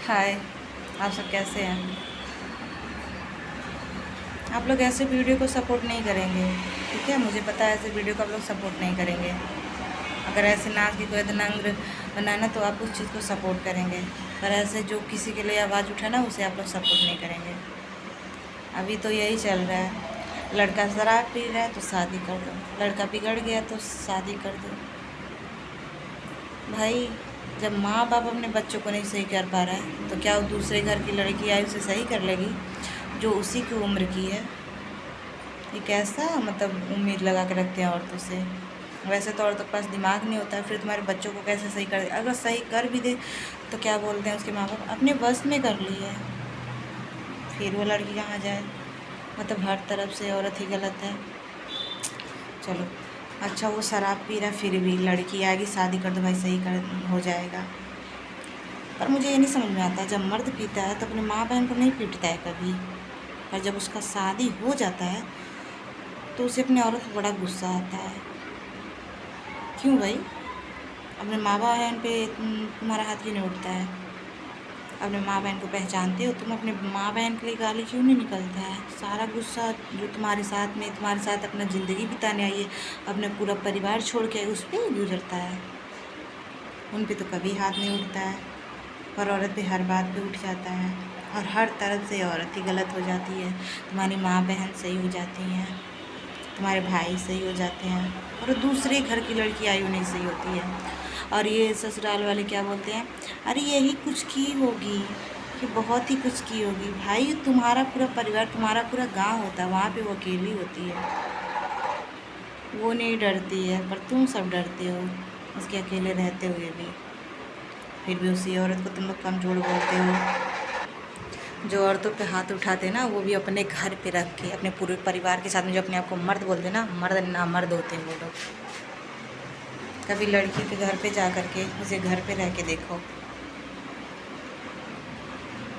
हाय, आप सब कैसे हैं। आप लोग ऐसे वीडियो को सपोर्ट नहीं करेंगे, ठीक है। मुझे पता है ऐसे वीडियो को आप लोग सपोर्ट नहीं करेंगे। अगर ऐसे नाच के कोई नंग बनाना तो आप उस चीज़ को सपोर्ट करेंगे, पर ऐसे जो किसी के लिए आवाज़ उठे ना उसे आप लोग सपोर्ट नहीं करेंगे। अभी तो यही चल रहा है, लड़का शराब पी रहा है तो शादी कर दो, लड़का बिगड़ गया तो शादी कर दो। भाई, जब माँ बाप अपने बच्चों को नहीं सही कर पा रहा है तो क्या वो दूसरे घर की लड़की आई उसे सही कर लेगी जो उसी की उम्र की है। ये कैसा मतलब उम्मीद लगा के रखते हैं औरतों से। वैसे तो औरतों के पास दिमाग नहीं होता है, फिर तुम्हारे बच्चों को कैसे सही कर दे। अगर सही कर भी दे तो क्या बोलते हैं उसके माँ बाप, अपने बस में कर ली है, फिर वो लड़की कहाँ जाए। मतलब हर तरफ से औरत ही गलत है। चलो अच्छा, वो शराब पी रहा फिर भी लड़की आएगी शादी कर दो भाई, सही कर हो जाएगा। पर मुझे ये नहीं समझ में आता है, जब मर्द पीता है तो अपने माँ बहन को नहीं पीटता है कभी, पर जब उसका शादी हो जाता है तो उसे अपनी औरत को बड़ा गुस्सा आता है। क्यों भाई, अपने माँ बहन पे तुम्हारा हाथ क्यों नहीं उठता है। अपने माँ बहन को पहचानते हो तुम, अपने माँ बहन के लिए गाली क्यों नहीं निकलता है। सारा गुस्सा जो तुम्हारे साथ में तुम्हारे साथ अपना ज़िंदगी बिताने आई है, अपना पूरा परिवार छोड़ के उस पर ही गुजरता है। उन पे तो कभी हाथ नहीं उठता है, पर औरत पे हर बात पे उठ जाता है और हर तरफ से औरत ही गलत हो जाती है। तुम्हारी माँ बहन सही हो जाती हैं, तुम्हारे भाई सही हो जाते हैं, और दूसरे घर की लड़की आई नहीं सही होती है। और ये ससुराल वाले क्या बोलते हैं, अरे यही कुछ की होगी, ये बहुत ही कुछ की होगी। भाई तुम्हारा पूरा परिवार, तुम्हारा पूरा गांव होता है, वहाँ पे वो अकेली होती है, वो नहीं डरती है, पर तुम सब डरते हो उसके अकेले रहते हुए भी। फिर भी उसी औरत को तुम लोग कमज़ोर बोलते हो। जो औरतों पे हाथ उठाते ना वो भी अपने घर पे रख के, अपने पूरे परिवार के साथ में, जो अपने आप को मर्द बोलते ना, मर्द ना मर्द होते हैं वो लोग। कभी लड़की के घर पे जा कर के उसे घर पे रह के देखो,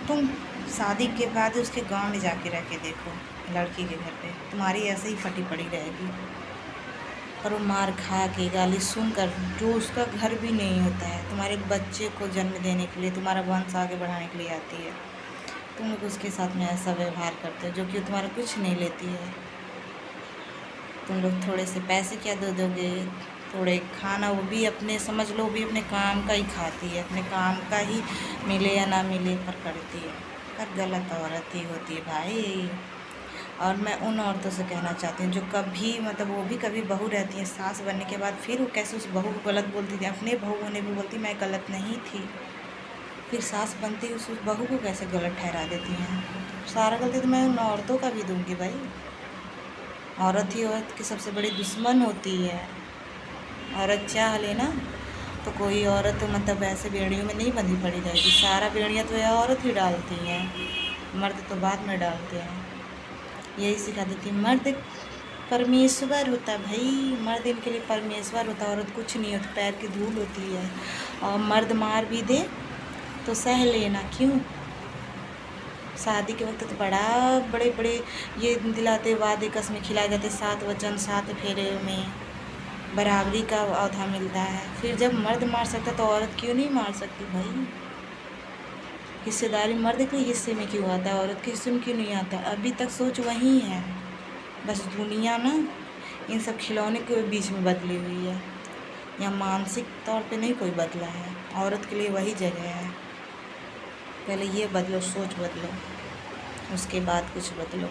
तुम शादी के बाद उसके गांव में जाके रह के देखो, लड़की के घर पे तुम्हारी ऐसे ही फटी पड़ी रहेगी। और वो मार खा के गाली सुनकर, जो उसका घर भी नहीं होता है, तुम्हारे बच्चे को जन्म देने के लिए, तुम्हारा वंश आगे बढ़ाने के लिए आती है, तुम लोग उसके साथ में ऐसा व्यवहार करते हो जो कि तुम्हारा कुछ नहीं लेती है। तुम लोग थोड़े से पैसे क्या दे दोगे, थोड़े खाना, वो भी अपने समझ लो, वो भी अपने काम का ही खाती है, अपने काम का ही मिले या ना मिले पर करती है। पर गलत औरत ही होती है भाई। और मैं उन औरतों से कहना चाहती हूँ जो कभी मतलब वो भी कभी बहू रहती हैं, सास बनने के बाद फिर वो कैसे उस बहू को गलत बोलती थी, अपने बहू होने भी बोलती मैं गलत नहीं थी, फिर सास बनती उस बहू को कैसे गलत ठहरा देती हैं। सारा गलती तो मैं उन औरतों का भी दूंगी भाई। औरत ही औरत की सबसे बड़ी दुश्मन होती है। औरत चाह लेना तो कोई औरत मतलब ऐसे बेड़ियों में नहीं बंधी पड़ी रहेगी, सारा बेड़ियाँ तो यह औरत ही डालती हैं, मर्द तो बाद में डालते हैं। यही सिखा देती, मर्द परमेश्वर होता है भाई, मर्द इनके लिए परमेश्वर होता है, औरत कुछ नहीं होती, पैर की धूल होती है। और मर्द मार भी दे तो सह लेना, क्यों। शादी के वक्त तो बड़े बड़े ये दिलाते, वादे कसमें खिलाए जाते, 7 वचन 7 फेरे में बराबरी का औधा मिलता है। फिर जब मर्द मार सकता तो औरत क्यों नहीं मार सकती भाई। हिस्सेदारी मर्द के हिस्से में क्यों आता है, औरत के हिस्से में क्यों नहीं आता। अभी तक सोच वही है, बस दुनिया ना इन सब खिलौने के बीच में बदली हुई है। या मानसिक तौर पे नहीं कोई बदला है, औरत के लिए वही जगह है। पहले ये बदलो, सोच बदलो, उसके बाद कुछ बदलो।